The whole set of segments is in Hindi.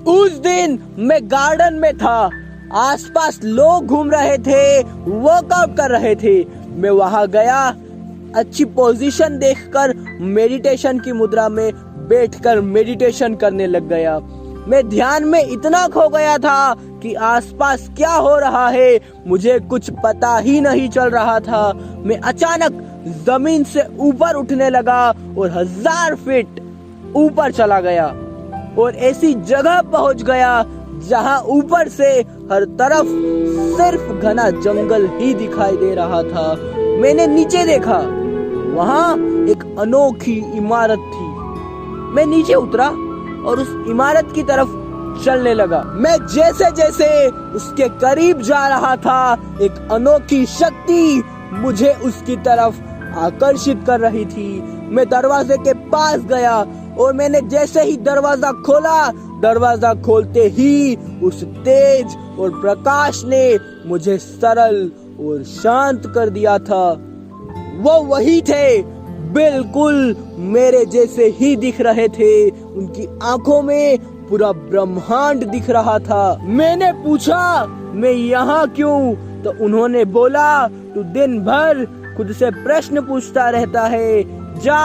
उस दिन मैं गार्डन में था, आसपास लोग घूम रहे थे, वर्कआउट कर रहे थे। मैं वहां गया, अच्छी पोजीशन देखकर मेडिटेशन की मुद्रा में बैठकर मेडिटेशन करने लग गया। मैं ध्यान में इतना खो गया था कि आसपास क्या हो रहा है मुझे कुछ पता ही नहीं चल रहा था। मैं अचानक जमीन से ऊपर उठने लगा और 1000 फीट ऊपर चला गया और ऐसी जगह पहुंच गया जहां ऊपर से हर तरफ सिर्फ घना जंगल ही दिखाई दे रहा था। मैंने नीचे देखा, वहां एक अनोखी इमारत थी। मैं नीचे उतरा और उस इमारत की तरफ चलने लगा। मैं जैसे जैसे उसके करीब जा रहा था, एक अनोखी शक्ति मुझे उसकी तरफ आकर्षित कर रही थी। मैं दरवाजे के पास गया और मैंने जैसे ही दरवाजा खोला, दरवाजा खोलते ही उस तेज और प्रकाश ने मुझे सरल और शांत कर दिया था। वो वही थे, बिल्कुल मेरे जैसे ही दिख रहे थे। उनकी आंखों में पूरा ब्रह्मांड दिख रहा था। मैंने पूछा मैं यहाँ क्यों? तो उन्होंने बोला तू दिन भर खुद से प्रश्न पूछता रहता है, जा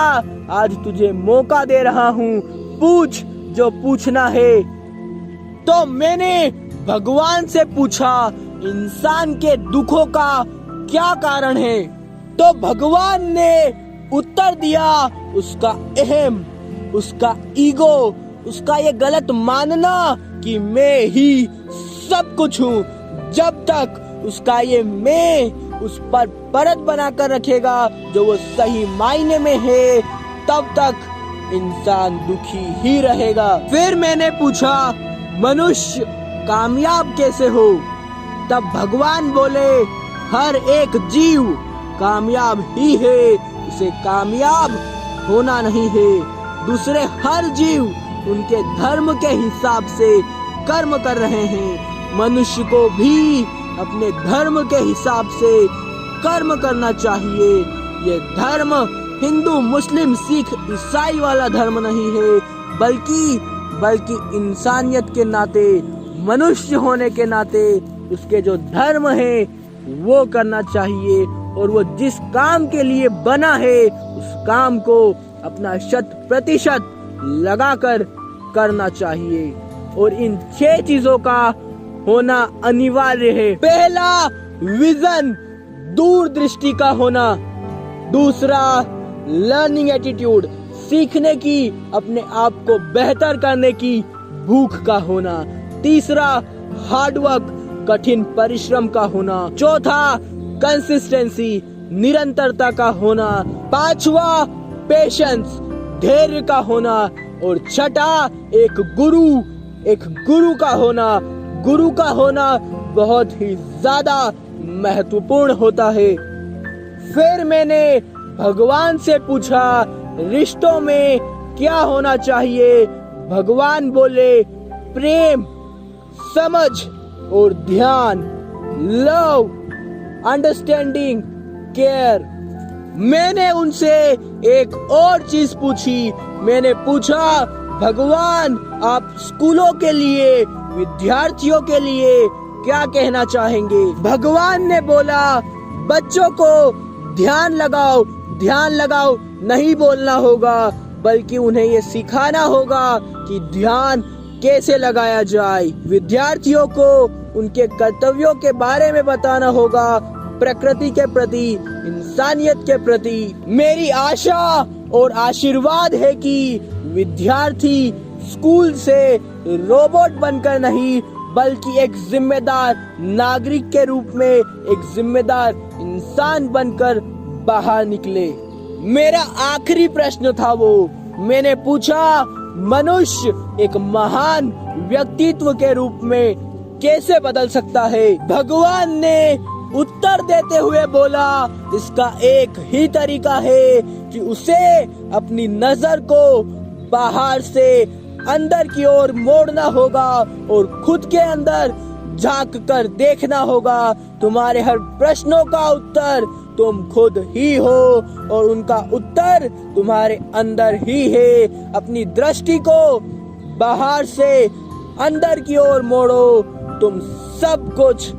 आज तुझे मौका दे रहा हूँ, पूछ जो पूछना है। तो मैंने भगवान से पूछा इंसान के दुखों का क्या कारण है? तो भगवान ने उत्तर दिया उसका अहम, उसका ईगो, उसका ये गलत मानना कि मैं ही सब कुछ हूँ। जब तक उसका ये मैं उस पर परत बनाकर रखेगा जो वो सही मायने में है, तब तक इंसान दुखी ही रहेगा। फिर मैंने पूछा मनुष्य कामयाब कैसे हो? तब भगवान बोले हर एक जीव कामयाब ही है, उसे कामयाब होना नहीं है। दूसरे हर जीव उनके धर्म के हिसाब से कर्म कर रहे हैं। मनुष्य को भी अपने धर्म के हिसाब से कर्म करना चाहिए। ये धर्म हिंदू, मुस्लिम, सिख, ईसाई वाला धर्म नहीं है, बल्कि इंसानियत के नाते, मनुष्य होने के नाते उसके जो धर्म है वो करना चाहिए और वो जिस काम के लिए बना है उस काम को अपना 100% लगाकर करना चाहिए। और इन 6 चीजों का होना अनिवार्य है। पहला, विजन, दूरदृष्टि का होना। दूसरा, लर्निंग एटीट्यूड, सीखने की, अपने आप को बेहतर करने की भूख का होना। तीसरा, हार्डवर्क, कठिन परिश्रम का होना। चौथा, कंसिस्टेंसी, निरंतरता का होना। पांचवा, पेशेंस, धैर्य का होना। और छठा, एक गुरु का होना। गुरु का होना बहुत ही ज्यादा महत्वपूर्ण होता है। फिर मैंने भगवान से पूछा रिश्तों में क्या होना चाहिए? भगवान बोले प्रेम, समझ और ध्यान, लव, अंडरस्टैंडिंग, केयर। मैंने उनसे एक और चीज पूछी। मैंने पूछा भगवान आप स्कूलों के लिए, विद्यार्थियों के लिए क्या कहना चाहेंगे? भगवान ने बोला बच्चों को ध्यान लगाओ नहीं बोलना होगा, बल्कि उन्हें ये सिखाना होगा कि ध्यान कैसे लगाया जाए। विद्यार्थियों को उनके कर्तव्यों के बारे में बताना होगा, प्रकृति के प्रति, इंसानियत के प्रति। मेरी आशा और आशीर्वाद है कि विद्यार्थी स्कूल से रोबोट बनकर नहीं, बल्कि एक जिम्मेदार नागरिक के रूप में, एक जिम्मेदार इंसान बनकर बाहर निकले। मेरा आखिरी प्रश्न था वो, मैंने पूछा मनुष्य एक महान व्यक्तित्व के रूप में कैसे बदल सकता है? भगवान ने उत्तर देते हुए बोला इसका एक ही तरीका है कि उसे अपनी नजर को बाहर से अंदर की ओर मोड़ना होगा और खुद के अंदर झांक कर देखना होगा। तुम्हारे हर प्रश्नों का उत्तर तुम खुद ही हो और उनका उत्तर तुम्हारे अंदर ही है। अपनी दृष्टि को बाहर से अंदर की ओर मोड़ो, तुम सब कुछ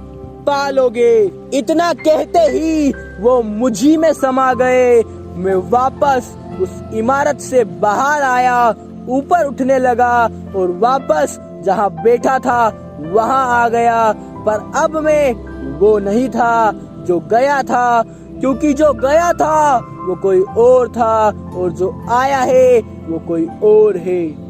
पालोगे। इतना कहते ही वो मुझी में समा गए। मैं वापस उस इमारत से बाहर आया, ऊपर उठने लगा और वापस जहाँ बैठा था वहाँ आ गया। पर अब मैं वो नहीं था जो गया था, क्योंकि जो गया था वो कोई और था और जो आया है वो कोई और है।